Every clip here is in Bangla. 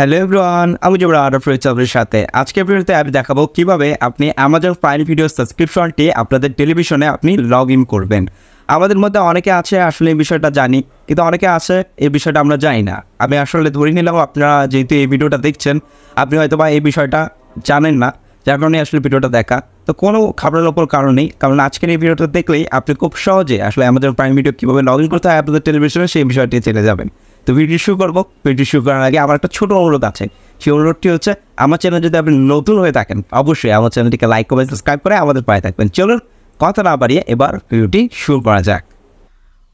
হ্যালো এভরিওয়ান, আমি জুবরা আরফ রয়েছে আপনাদের সাথে। আজকের ভিডিওতে আমি দেখাবো কিভাবে আপনি অ্যামাজন প্রাইম ভিডিও সাবস্ক্রিপশনটি আপনাদের টেলিভিশনে আপনি লগ ইন করবেন। আমাদের মধ্যে অনেকে আছে আসলে এই বিষয়টা জানি, কিন্তু অনেকে আছে এই বিষয়টা আমরা জানি না। আমি আসলে ধরে নিলাম আপনারা যেহেতু এই ভিডিওটা দেখছেন, আপনি হয়তো বা এই বিষয়টা জানেন না, যার কারণে আসলে ভিডিওটা দেখা। তো কোনো খাবারের ওপর কারণেই, কারণ আজকের এই ভিডিওটা দেখলেই আপনি খুব সহজে আসলে অ্যামাজন প্রাইম ভিডিও কীভাবে লগ ইন করতে হয় আপনাদের টেলিভিশনে সেই বিষয়টি চলে যাবেন। তো ভিডিও শুরু করবো। ভিডিও শুরু করার আগে আমার একটা ছোটো অনুরোধ আছে। সেই অনুরোধটি হচ্ছে, আমার চ্যানেল যদি আপনি নতুন হয়ে থাকেন অবশ্যই আমার চ্যানেলটিকে লাইক করে সাবস্ক্রাইব করে আমাদের পায়ে থাকবেন। চলুন কথা না বাড়িয়ে এবার ভিডিওটি শুরু করা যাক।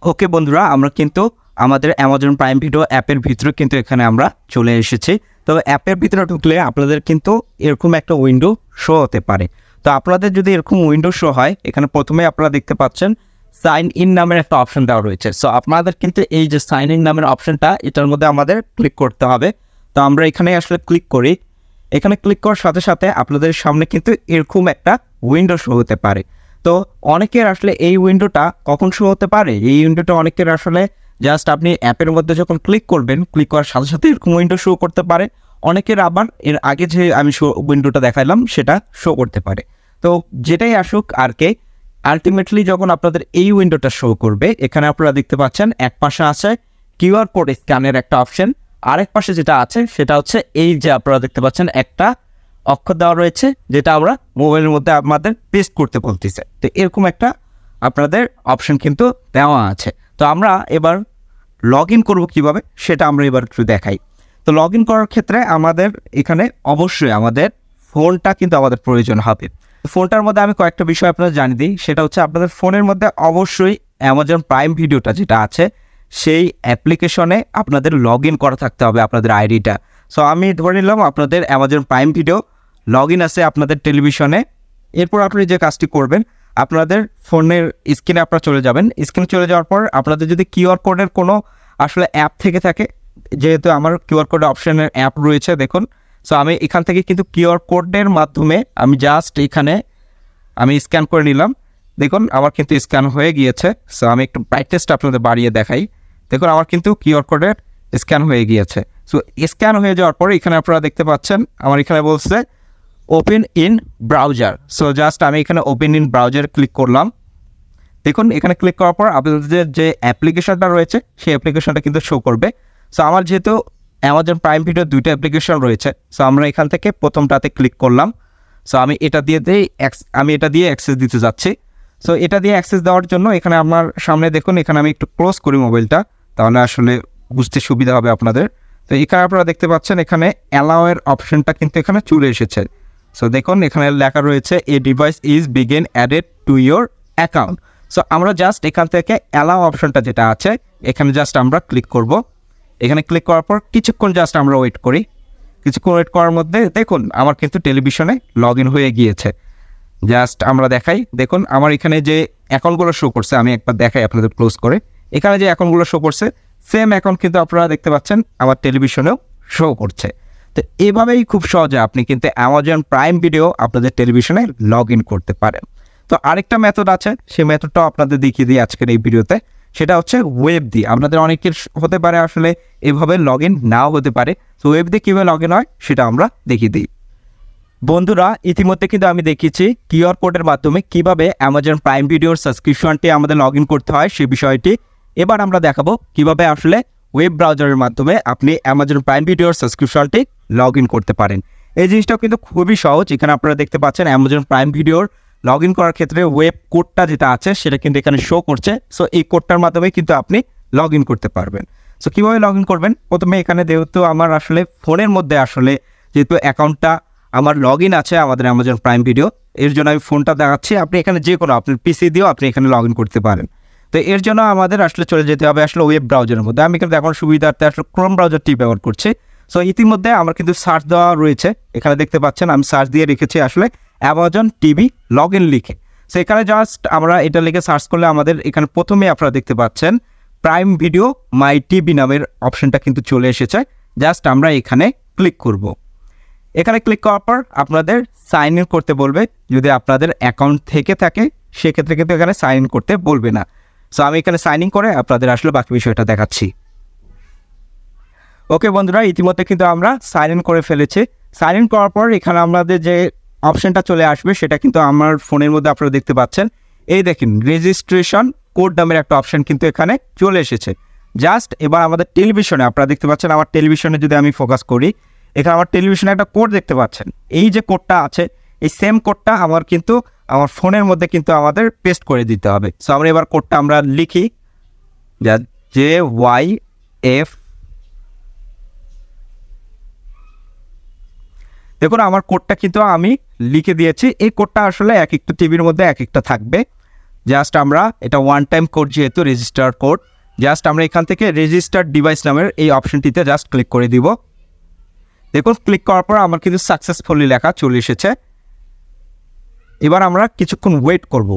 ওকে বন্ধুরা, আমরা কিন্তু আমাদের অ্যামাজন প্রাইম ভিডিও অ্যাপের ভিতরে কিন্তু এখানে আমরা চলে এসেছি। তো অ্যাপের ভিতরে ঢুকলে আপনাদের কিন্তু এরকম একটা উইন্ডো শো হতে পারে। তো আপনাদের যদি এরকম উইন্ডো শো হয়, এখানে প্রথমে আপনারা দেখতে পাচ্ছেন সাইন ইন নামের একটা অপশন দেওয়া রয়েছে। সো আপনাদের কিন্তু এই যে সাইন ইন নামের অপশনটা, এটার মধ্যে আমাদের ক্লিক করতে হবে। তো আমরা এখানে আসলে ক্লিক করি। এখানে ক্লিক করার সাথে সাথে আপনাদের সামনে কিন্তু এরকম একটা উইন্ডো শো হতে পারে। তো অনেকের আসলে এই উইন্ডোটা কখন শো হতে পারে, এই উইন্ডোটা অনেকের আসলে জাস্ট আপনি অ্যাপের মধ্যে যখন ক্লিক করবেন, ক্লিক করার সাথে সাথে এরকম উইন্ডো শো করতে পারে। অনেকের আবার এর আগে যে আমি উইন্ডোটা দেখাইলাম সেটা শো করতে পারে। তো যেটাই আসুক আর কে, আলটিমেটলি যখন আপনাদের এই উইন্ডোটা শো করবে, এখানে আপনারা দেখতে পাচ্ছেন এক পাশে আছে কিউআর কোড স্ক্যানের একটা অপশন, আরেক পাশে যেটা আছে সেটা হচ্ছে এই যে আপনারা দেখতে পাচ্ছেন একটা অক্ষর দেওয়া রয়েছে, যেটা আমরা মোবাইলের মধ্যে আমাদের পেস্ট করতে বলতেছে। তো এরকম একটা আপনাদের অপশন কিন্তু দেওয়া আছে। তো আমরা এবার লগ ইন করবো কীভাবে সেটা আমরা এবার একটু দেখাই। তো লগ ইন করার ক্ষেত্রে আমাদের এখানে অবশ্যই আমাদের ফোনটা কিন্তু আমাদের প্রয়োজন হবে। ফোনটার মধ্যে আমি কয়েকটা বিষয় আপনাদের জানিয়ে দিই। সেটা হচ্ছে আপনাদের ফোনের মধ্যে অবশ্যই অ্যামাজন প্রাইম ভিডিওটা যেটা আছে সেই অ্যাপ্লিকেশনে আপনাদের লগ ইন করা থাকতে হবে আপনাদের আইডিটা। সো আমি ধরে নিলাম আপনাদের Amazon prime video log in আছে আপনাদের টেলিভিশনে। এরপর আপনি যে কাজটি করবেন, আপনাদের ফোনের স্ক্রিনে আপনারা চলে যাবেন। স্ক্রিনে চলে যাওয়ার পর আপনাদের যদি কিউআর কোডের কোনো আসলে অ্যাপ থেকে থাকে, যেহেতু আমার কিউআর কোড অপশনের অ্যাপ রয়েছে দেখুন। সো আমি এখান থেকে কিন্তু কিউআর কোডের মাধ্যমে আমি জাস্ট এখানে আমি স্ক্যান করে নিলাম। দেখুন আমার কিন্তু স্ক্যান হয়ে গিয়েছে। সো আমি একটু ব্রাইটনেসটা আপনাদের বাড়িয়ে দেখাই। দেখুন আমার কিন্তু কিউআর কোডের স্ক্যান হয়ে গিয়েছে। সো স্ক্যান হয়ে যাওয়ার পরে এখানে আপনারা দেখতে পাচ্ছেন আমার এখানে বলছে open in browser. So just আমি এখানে ওপেন ইন ব্রাউজার ক্লিক করলাম। দেখুন এখানে ক্লিক করার পর আপনাদের যে অ্যাপ্লিকেশনটা রয়েছে সেই অ্যাপ্লিকেশনটা কিন্তু শো করবে। সো আমার যেহেতু অ্যামাজন প্রাইম ভিডিও দুইটা অ্যাপ্লিকেশন রয়েছে, সো আমরা এখান থেকে প্রথমটাতে ক্লিক করলাম। সো আমি এটা দিয়ে অ্যাক্সেস দিতে যাচ্ছি। সো এটা দিয়ে অ্যাক্সেস দেওয়ার জন্য এখানে আমার সামনে দেখুন, এখানে আমি একটু ক্লোজ করি মোবাইলটা, তাহলে আসলে বুঝতে সুবিধা হবে আপনাদের। তো এখানে আপনারা দেখতে পাচ্ছেন এখানে অ্যালাওয়ের অপশনটা কিন্তু এখানে চলে এসেছে। সো দেখুন এখানে লেখা রয়েছে এ ডিভাইস ইজ বিগেন added to your account. So আমরা জাস্ট এখান থেকে অ্যালাও অপশনটা যেটা আছে এখানে জাস্ট আমরা ক্লিক করব। এখানে ক্লিক করার পর কিছুক্ষণ জাস্ট আমরা ওয়েট করি। কিছুক্ষণ ওয়েট করার মধ্যে দেখুন আমার কিন্তু টেলিভিশনে লগ ইন হয়ে গিয়েছে। জাস্ট আমরা দেখাই, দেখুন আমার এখানে যে অ্যাকাউন্টগুলো শো করছে, আমি একবার দেখাই আপনাদের ক্লোজ করে। এখানে যে অ্যাকাউন্টগুলো শো করছে সেম অ্যাকাউন্ট কিন্তু আপনারা দেখতে পাচ্ছেন আমার টেলিভিশনেও শো করছে। তো এভাবেই খুব সহজে আপনি কিন্তু অ্যামাজন প্রাইম ভিডিও আপনাদের টেলিভিশনে লগ ইন করতে পারেন। তো আরেকটা মেথড আছে, সেই মেথডটাও আপনাদের দেখিয়ে দিই আজকের এই ভিডিওতে। সেটা হচ্ছে ওয়েব দিয়ে। আপনাদের অনেকের হতে পারে আসলে এভাবে লগ ইন নাও হতে পারে। তো ওয়েব দিয়ে কীভাবে লগ ইন হয় সেটা আমরা দেখিয়ে দিই। বন্ধুরা ইতিমধ্যে কিন্তু আমি দেখিয়েছি কিউআর কোডের মাধ্যমে কিভাবে অ্যামাজন প্রাইম ভিডিওর সাবস্ক্রিপশনটি আমাদের লগ ইন করতে হয় সেই বিষয়টি। এবার আমরা দেখাবো কিভাবে আসলে ওয়েব ব্রাউজারের মাধ্যমে আপনি অ্যামাজন প্রাইম ভিডিওর সাবস্ক্রিপশনটি লগ ইন করতে পারেন। এই জিনিসটাও কিন্তু খুবই সহজ। এখানে আপনারা দেখতে পাচ্ছেন অ্যামাজন প্রাইম ভিডিওর লগ ইন করার ক্ষেত্রে ওয়েব কোডটা যেটা আছে সেটা কিন্তু এখানে শো করছে। সো এই কোডটার মাধ্যমে কিন্তু আপনি লগ ইন করতে পারবেন। সো কীভাবে লগ ইন করবেন, প্রথমে এখানে যেহেতু আমার আসলে ফোনের মধ্যে আসলে যেহেতু অ্যাকাউন্টটা আমার লগ ইন আছে আমাদের অ্যামাজন প্রাইম ভিডিও, এর জন্য আমি ফোনটা দেখাচ্ছি। আপনি এখানে যে কোনো আপনার পিসি দিয়েও আপনি এখানে লগ ইন করতে পারেন। তো এর জন্য আমাদের আসলে চলে যেতে হবে আসলে ওয়েব ব্রাউজারের মধ্যে। আমি কিন্তু এখন সুবিধার্থে আসলে ক্রোম ব্রাউজারটি ব্যবহার করছি। সো ইতিমধ্যে আমার কিন্তু সার্চ দেওয়া রয়েছে, এখানে দেখতে পাচ্ছেন আমি সার্চ দিয়ে রেখেছি আসলে অ্যামাজন টিভি লগ ইন লিখে। সো এখানে জাস্ট আমরা এটা লিখে সার্চ করলে আমাদের এখানে প্রথমে আপনারা দেখতে পাচ্ছেন প্রাইম ভিডিও মাই টিভি নামের অপশনটা কিন্তু চলে এসেছে। জাস্ট আমরা এখানে ক্লিক করব। এখানে ক্লিক করার পর আপনাদের সাইন ইন করতে বলবে। যদি আপনাদের অ্যাকাউন্ট থেকে থাকে সেক্ষেত্রে কিন্তু এখানে সাইন ইন করতে বলবে না। সো আমি এখানে সাইন ইন করে আপনাদের আসলে বাকি বিষয়টা দেখাচ্ছি। ওকে বন্ধুরা, ইতিমধ্যে কিন্তু আমরা সাইন ইন করে ফেলেছি। সাইন ইন করার পর এখানে আমাদের যে অপশনটা চলে আসবে সেটা কিন্তু আমার ফোনের মধ্যে আপনারা দেখতে পাচ্ছেন। এই দেখেন রেজিস্ট্রেশন কোড নামের একটা অপশন কিন্তু এখানে চলে এসেছে। জাস্ট এবার আমাদের টেলিভিশনে আপনারা দেখতে পাচ্ছেন, আমার টেলিভিশনে যদি আমি ফোকাস করি, এখানে আমার টেলিভিশনে একটা কোড দেখতে পাচ্ছেন। এই যে কোডটা আছে, এই সেম কোডটা আমার কিন্তু আমার ফোনের মধ্যে কিন্তু আমাদের পেস্ট করে দিতে হবে। সো আমরা এবার কোডটা আমরা লিখি, JYF। দেখুন আমার কোডটা কিন্তু আমি লিখে দিয়েছি। এই কোডটা আসলে এক একটা টিভির মধ্যে এক একটা থাকবে। জাস্ট আমরা এটা ওয়ান টাইম কোড, যেহেতু রেজিস্টার কোড, জাস্ট আমরা এখান থেকে রেজিস্টার ডিভাইস নামের এই অপশনটিতে জাস্ট ক্লিক করে দিব। দেখুন ক্লিক করার পর আমার কিন্তু সাকসেসফুলি লেখা চলে এসেছে। এবার আমরা কিছুক্ষণ ওয়েট করব।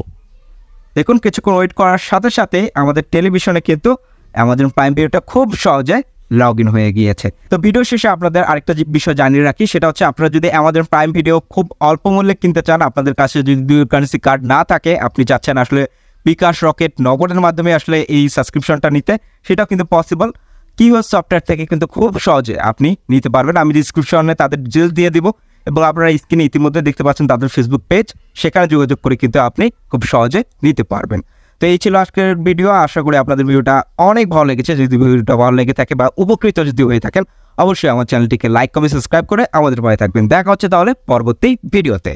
দেখুন কিছুক্ষণ ওয়েট করার সাথে সাথে আমাদের টেলিভিশনে কিন্তু অ্যামাজন প্রাইম ভিডিওটা খুব সহজে লগ ইন হয়ে গিয়েছে। তো ভিডিও শেষে আপনাদের আরেকটা বিষয় জানিয়ে রাখি, সেটা হচ্ছে আপনারা যদি অ্যামাজন প্রাইম ভিডিও খুব অল্প মূল্যে কিনতে চান, আপনাদের কাছে যদি কারেন্সি কার্ড না থাকে, আপনি চাচ্ছেন আসলে বিকাশ, রকেট, নগদের মাধ্যমে আসলে এই সাবস্ক্রিপশনটা নিতে, সেটাও কিন্তু পসিবল। কিউএস সফটওয়্যার থেকে কিন্তু খুব সহজে আপনি নিতে পারবেন। আমি ডিসক্রিপশনে তাদের ডিটেইলস দিয়ে দিব এবং আপনারা স্ক্রিনে ইতিমধ্যে দেখতে পাচ্ছেন তাদের ফেসবুক পেজ, সেখানে যোগাযোগ করে কিন্তু আপনি খুব সহজে নিতে পারবেন। তো এই ছিল আজকের ভিডিও। আশা করি আপনাদের ভিডিওটা অনেক ভালো লেগেছে। যদি ভিডিওটা ভালো লেগে থাকে বা উপকৃত যদি হয়ে থাকেন, অবশ্যই আমার চ্যানেলটিকে লাইক, কমেন্ট, সাবস্ক্রাইব করে আমাদের পাশে থাকবেন। দেখা হচ্ছে তাহলে পরবর্তী ভিডিওতে।